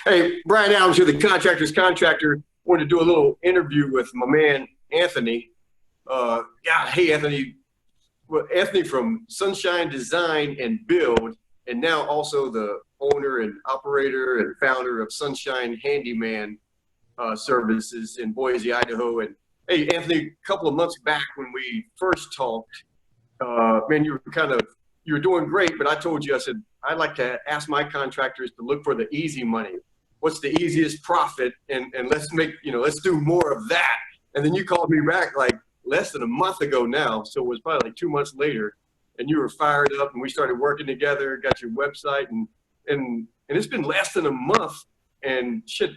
Hey, Brian Adams here, the Contractors Contractor. Wanted to do a little interview with my man Anthony. Yeah, hey Anthony. Well, Anthony from Sunshine Design and Build, and now also the owner and operator and founder of Sunshine Handyman services in Boise, Idaho. And hey, Anthony, a couple of months back when we first talked, man, you were doing great, but I told you, I said, I'd like to ask my contractors to look for the easy money. What's the easiest profit? And let's do more of that. And then you called me back like less than a month ago now. So it was probably like 2 months later, and you were fired up and we started working together, got your website, and it's been less than a month, and shit,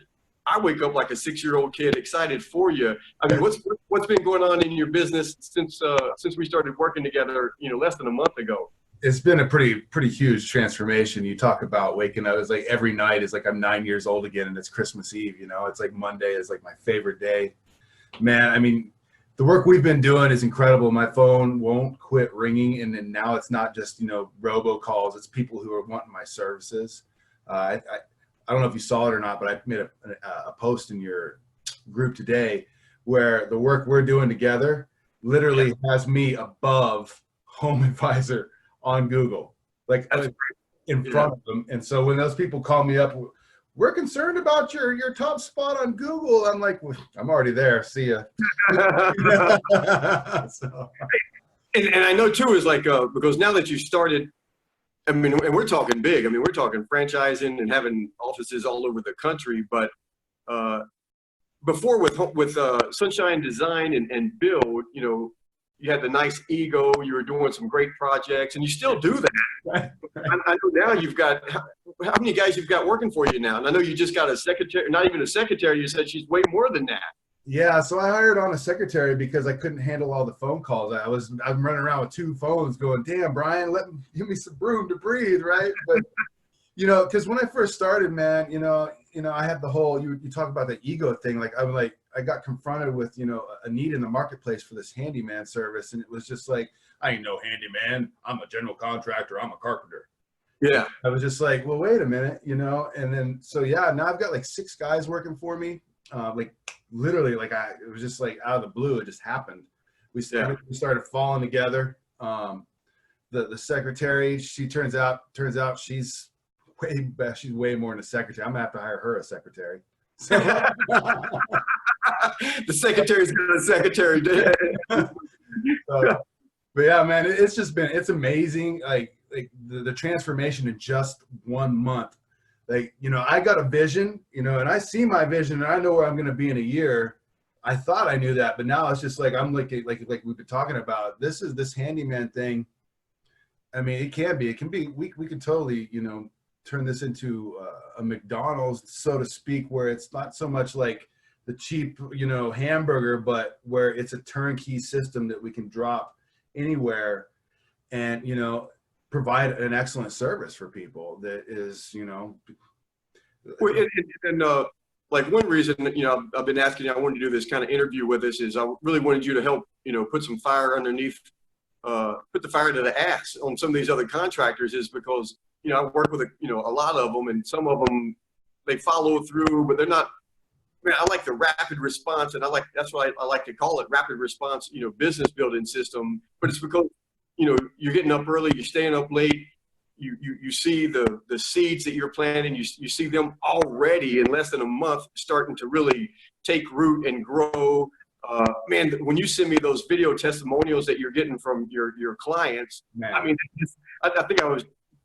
I wake up like a 6-year-old kid excited for you. I mean, what's been going on in your business since we started working together, less than a month ago? It's been a pretty huge transformation. You talk about waking up, it's like every night is like I'm 9 years old again and it's Christmas Eve, it's like Monday is like my favorite day. Man, I mean, the work we've been doing is incredible. My phone won't quit ringing, and then now it's not just, robocalls, it's people who are wanting my services. I don't know if you saw it or not, but I made a post in your group today where the work we're doing together literally has me above Home Advisor on Google, like in front of them. And so when those people call me up, we're concerned about your top spot on Google, I'm like, well, I'm already there. See ya. So. And I know too is like because now that you started, I mean, and we're talking big. I mean, we're talking franchising and having offices all over the country. But before with Sunshine Design and Build, you had the nice ego. You were doing some great projects, and you still do that. I know now you've got how many guys you've got working for you now. And I know you just got a secretary, not even a secretary. You said she's way more than that. Yeah, so I hired on a secretary because I couldn't handle all the phone calls. I'm running around with 2 phones going, damn, Brian, give me some room to breathe, right? But, because when I first started, man, I had the whole, you talk about the ego thing. I got confronted with, a need in the marketplace for this handyman service. And it was just like, I ain't no handyman. I'm a general contractor. I'm a carpenter. Yeah. I was just like, well, wait a minute, and then, so yeah, now I've got like 6 guys working for me. Literally, it was just like out of the blue. It just happened. We started falling together. The secretary, she turns out she's way more than a secretary. I'm gonna have to hire her a secretary. So. The secretary's got a secretary. But yeah, man, it's amazing. Like the transformation in just 1 month. I got a vision, and I see my vision and I know where I'm going to be in a year. I thought I knew that, but now it's just like, I'm like we've been talking about, this handyman thing. I mean, it can be, we could totally, turn this into a McDonald's, so to speak, where it's not so much like the cheap, hamburger, but where it's a turnkey system that we can drop anywhere and, provide an excellent service for people that is, like one reason, I've been asking you, I wanted to do this kind of interview with us is I really wanted you to help, put some fire underneath, put the fire to the ass on some of these other contractors is because, I work with, a lot of them, and some of them, they follow through, but they're not, I like the rapid response, and that's why I like to call it rapid response, business building system, but it's because, you're getting up early, you're staying up late, you see the seeds that you're planting, you see them already in less than a month starting to really take root and grow. Man, when you send me those video testimonials that you're getting from your clients, man. I mean, I think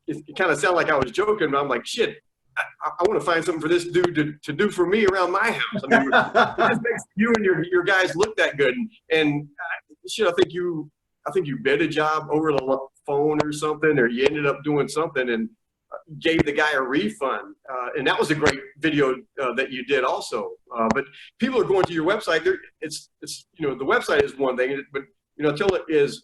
it kind of sounded like I was joking, but I'm like, shit, I want to find something for this dude to do for me around my house. I mean, it just makes you and your guys look that good. And shit, I think you bid a job over the phone or something, or you ended up doing something and gave the guy a refund. And that was a great video that you did also. But people are going to your website. It's the website is one thing, but tell it is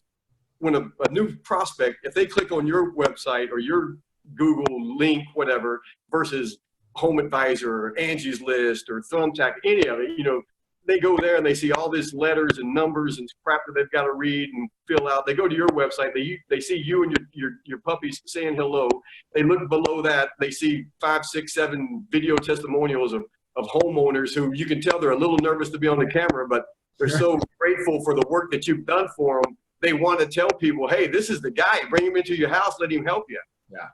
when a new prospect, if they click on your website or your Google link, whatever, versus Home Advisor or Angie's List or Thumbtack, any of it, they go there and they see all these letters and numbers and crap that they've got to read and fill out. They go to your website. They see you and your puppies saying hello. They look below that. They see 5, 6, 7 video testimonials of homeowners who you can tell they're a little nervous to be on the camera, but they're so grateful for the work that you've done for them. They want to tell people, hey, this is the guy. Bring him into your house. Let him help you. Yeah.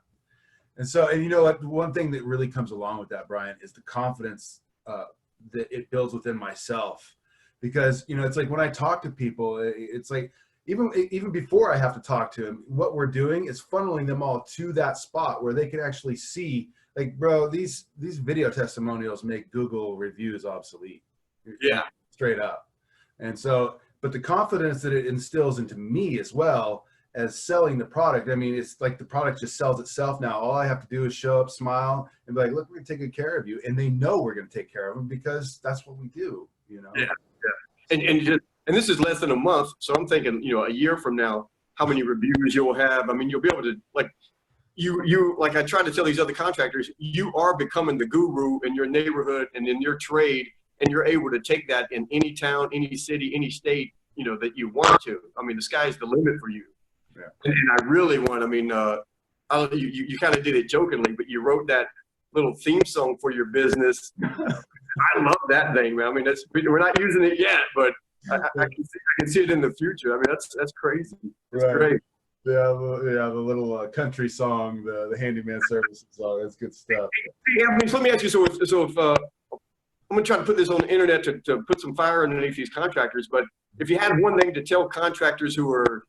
And so, and you know what, one thing that really comes along with that, Brian, is the confidence that it builds within myself. Because, you know, it's like when I talk to people, it's like, even before I have to talk to them, what we're doing is funneling them all to that spot where they can actually see, like, bro, these video testimonials make Google reviews obsolete. Yeah. Straight up. And so, but the confidence that it instills into me as well as selling the product, I mean, it's like the product just sells itself now. All I have to do is show up, smile, and be like, look, we're gonna take good care of you. And they know we're gonna take care of them because that's what we do, you know? Yeah, yeah. And this is less than a month, so I'm thinking, you know, a year from now, how many reviews you'll have. I mean, you'll be able to, like, you like I try to tell these other contractors, you are becoming the guru in your neighborhood and in your trade, and you're able to take that in any town, any city, any state, you know, that you want to. I mean, the sky's the limit for you. Yeah. And I really want, I mean, you kind of did it jokingly, but you wrote that little theme song for your business. I love that thing, man. I mean, we're not using it yet, but I can see it in the future. I mean, that's crazy. It's Right. Great. Yeah, the little country song, the handyman services song. That's good stuff. Yeah, I mean, so let me ask you. So if I'm gonna try to put this on the internet to put some fire underneath these contractors, but if you had one thing to tell contractors who are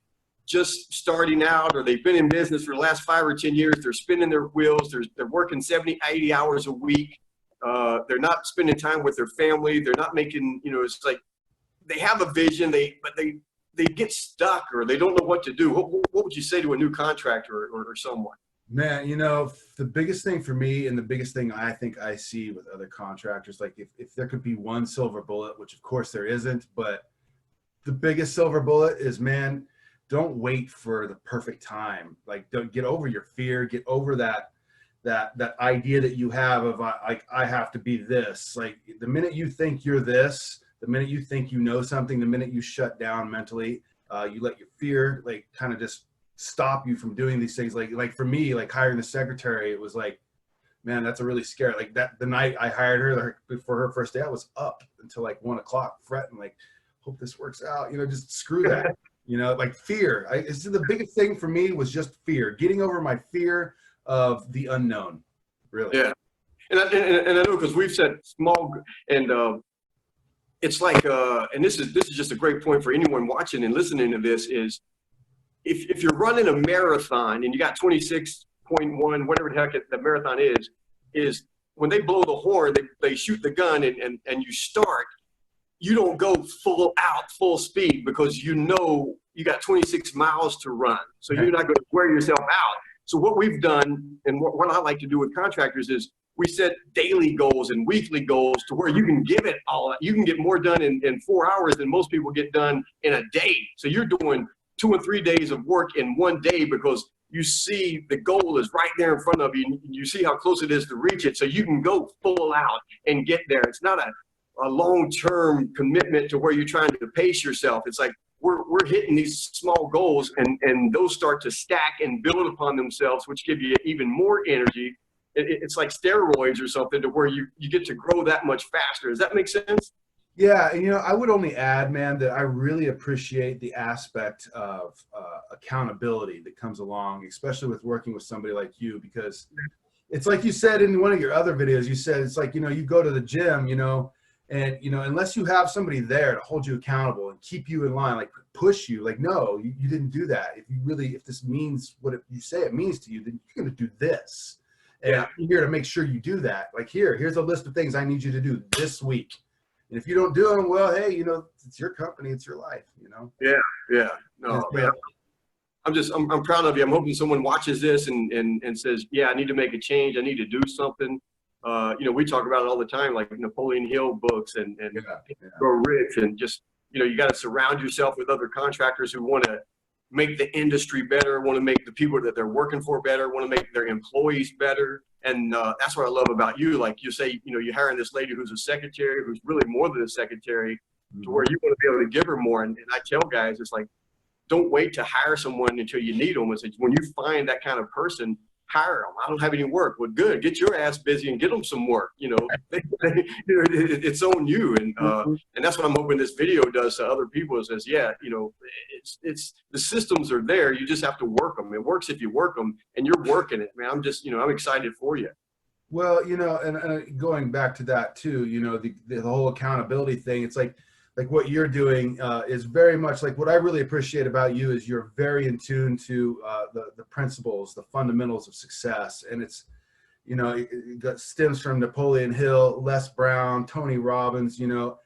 just starting out, or they've been in business for the last 5 or 10 years, they're spinning their wheels, they're working 70, 80 hours a week, they're not spending time with their family, they're not making, you know, it's like they have a vision, but they get stuck or they don't know what to do. What would you say to a new contractor or someone? Man, you know, the biggest thing for me, and the biggest thing I think I see with other contractors, like if there could be one silver bullet, which of course there isn't, but the biggest silver bullet is, man, don't wait for the perfect time. Like, don't get over your fear, get over that idea that you have of like, I have to be this. Like, the minute you think you're this, the minute you think you know something, the minute you shut down mentally, you let your fear like kind of just stop you from doing these things. Like for me, like hiring the secretary, it was like, man, that's a really scary, like that, the night I hired her, for her first day, I was up until like 1 o'clock fretting, like, hope this works out, you know, just screw that. You know, like fear. It's the biggest thing for me was just fear, getting over my fear of the unknown, really. Yeah. And I know, because we've said small, and it's like, and this is just a great point for anyone watching and listening to this, is if you're running a marathon and you got 26.1, whatever the heck the marathon is when they blow the horn, they shoot the gun and you start, you don't go full speed, because you know you got 26 miles to run. So you're not going to wear yourself out. So what we've done, and what I like to do with contractors, is we set daily goals and weekly goals to where you can give it all. You can get more done in 4 hours than most people get done in a day. So you're doing 2 and 3 days of work in one day, because you see the goal is right there in front of you. And you see how close it is to reach it. So you can go full out and get there. It's not a long-term commitment to where you're trying to pace yourself. It's like we're hitting these small goals, and those start to stack and build upon themselves, which give you even more energy. It's like steroids or something, to where you get to grow that much faster. Does that make sense? Yeah, and you know, I would only add, man, that I really appreciate the aspect of accountability that comes along, especially with working with somebody like you, because it's like you said in one of your other videos, you said it's like, you know, you go to the gym, you know, and, you know, unless you have somebody there to hold you accountable and keep you in line, like push you, like, no, you didn't do that. If this means what you say it means to you, then you're going to do this. And I'm here to make sure you do that. Like, here's a list of things I need you to do this week. And if you don't do them, well, hey, you know, it's your company, it's your life, you know? Yeah. No, man. I'm proud of you. I'm hoping someone watches this and says, yeah, I need to make a change. I need to do something. You know, we talk about it all the time, like Napoleon Hill books and Grow Rich, and just, you know, you got to surround yourself with other contractors who want to make the industry better, want to make the people that they're working for better, want to make their employees better. And that's what I love about you. Like you say, you know, you're hiring this lady who's a secretary, who's really more than a secretary, to where you want to be able to give her more. And I tell guys, it's like, don't wait to hire someone until you need them. It's like, when you find that kind of person, hire them. I don't have any work. Well, good. Get your ass busy and get them some work. You know, it's on you. And that's what I'm hoping this video does to other people. It says, yeah, you know, it's the systems are there. You just have to work them. It works if you work them, and you're working it, man. I'm just, you know, I'm excited for you. Well, you know, and going back to that too, you know, the whole accountability thing, it's like what you're doing is very much like what I really appreciate about you is you're very in tune to the principles, the fundamentals of success. And it's, you know, it stems from Napoleon Hill, Les Brown, Tony Robbins, you know,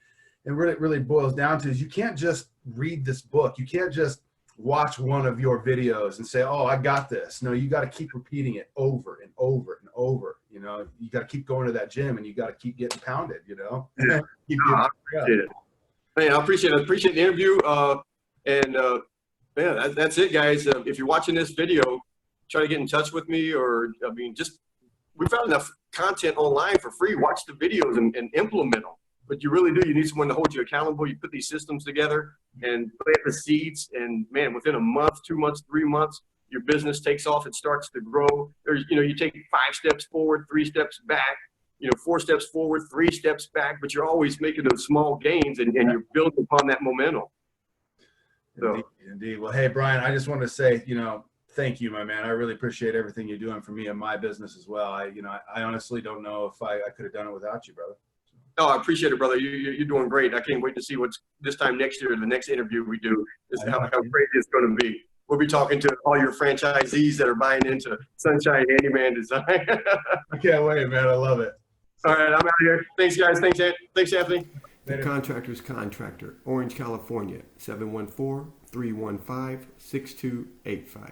and what it really boils down to is you can't just read this book. You can't just watch one of your videos and say, oh, I got this. No, you got to keep repeating it over and over and over. You know, you got to keep going to that gym and you got to keep getting pounded, you know. Yeah. I appreciate it. Man, I appreciate it. I appreciate the interview. Man, that's it, guys. If you're watching this video, try to get in touch with me, or I mean, just we found enough content online for free. Watch the videos and implement them. But you really do. You need someone to hold you accountable. You put these systems together and plant the seeds. And man, within a month, 2 months, 3 months, your business takes off. It starts to grow. There's, you know, you take 5 steps forward, 3 steps back. You know, 4 steps forward, 3 steps back, but you're always making those small gains, and you're building upon that momentum. So. Indeed. Well, hey, Brian, I just want to say, you know, thank you, my man. I really appreciate everything you're doing for me and my business as well. I honestly don't know if I could have done it without you, brother. No, I appreciate it, brother. You're doing great. I can't wait to see what's this time next year, the next interview we do, is how crazy it's going to be. We'll be talking to all your franchisees that are buying into Sunshine Handyman design. I can't wait, man. I love it. All right, I'm out of here. Thanks, guys. Thanks, Anthony. The Contractors Contractor, Orange, California, 714-315-6285.